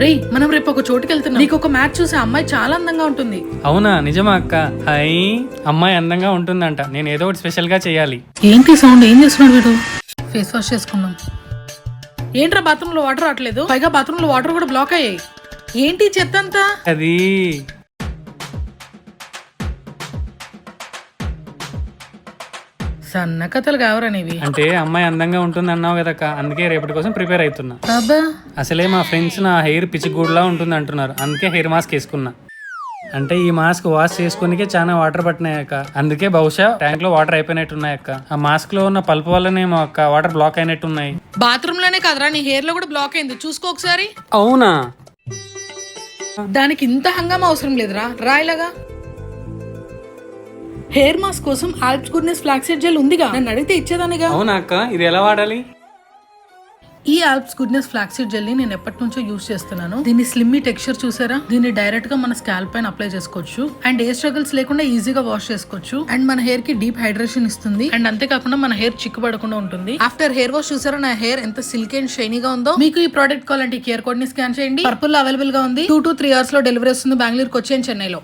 రేయ్ మనం రేపు ఒక చోటుకి వెళ్తున్నాం. నీకు ఒక మ్యాచ్ చూసే అమ్మాయి చాలా అందంగా ఉంటుంది. అవునా నిజమా అక్క? హై, అమ్మాయి అందంగా ఉంటుందంట. నేను ఏదో ఒకటి స్పెషల్ గా చేయాలి. ఏంటి సౌండ్? ఏం చేస్తున్నాడు వీడు? ఫేస్ వాష్ చేసుకుందాం. ఏంట్రా బాత్రూమ్ లో వాటర్ రావట్లేదు? పైగా బాత్రూమ్ లో వాటర్ కూడా బ్లాక్ అయ్యాయి. ఏంటి చెత్త అంతా? అది సన్న కథలు కావరనేవి. అంటే అమ్మాయి అందంగా ఉంటుంది అన్నావు కదక్క, అందుకే రేపటి కోసం ప్రిపేర్ అవుతున్నా. అబ్బా, అసలే మా ఫ్రెండ్స్ నా హెయిర్ పిచ్చిగూడ్లా ఉంటుంది అంటున్నారు, అందుకే హెయిర్ మాస్క్ వేసుకున్నా. అంటే ఈ మాస్క్ వాష్ చేసుకోనికే చాలా వాటర్ పట్టినాయక్క, అందుకే బహుశా ట్యాంక్ లో వాటర్ అయిపోయినట్టున్నాయక్క. ఆ మాస్క్ లో ఉన్న పల్పు వల్లనేమో అక్క వాటర్ బ్లాక్ అయినట్టున్నాయి. బాత్రూమ్ లోనే కదరా, నీ హెయిర్ లో కూడా బ్లాక్ అయింది. చూసుకో ఒకసారి. అవునా? దానికి ఇంత హంగామా అవసరం లేదురా, రాయిలాగా. హెయిర్ మాస్క్ కోసం ఆల్ప్స్ గుడ్నెస్ ఫ్లాక్సీడ్ జెల్ ఉందిగా, నన్ను అడిగితే ఇచ్చేదానిగా. అవునా అక్క, ఇది ఎలా వాడాలి? ఈ ఆల్ప్స్ గుడ్నెస్ ఫ్లాక్సీడ్ జెల్ ని నేను ఎప్పటి నుంచో యూజ్ చేస్తున్నాను. దీని స్లిమ్మీ టెక్స్చర్ చూసారా? దీన్ని డైరెక్ట్ గా మన స్కాల్ప్ పైన అప్లై చేసుకోవచ్చు అండ్ ఏ స్ట్రగుల్స్ లేకుండా ఈజీగా వాష్ చేసుకోవచ్చు అండ్ మన హెయిర్ కి డీప్ హైడ్రేషన్ ఇస్తుంది అండ్ అంతేకాకుండా మన హెయిర్ చిక్కుపడకుండా ఉంటుంది. ఆఫ్టర్ హెయిర్ వాష్ చూసారా నా హెయిర్ ఎంత సిల్కీ అండ్ షైనీగా ఉందో. మీకు ఈ ప్రోడక్ట్ కావాలంటే QR కోడ్ ని స్కాన్ చేయండి. పర్పుల్ అవైలబుల్ గా ఉంది. 2 to 3 hours లో డెలివరీ వస్తుంది బెంగళూరుకి వచ్చి చెన్నైలో.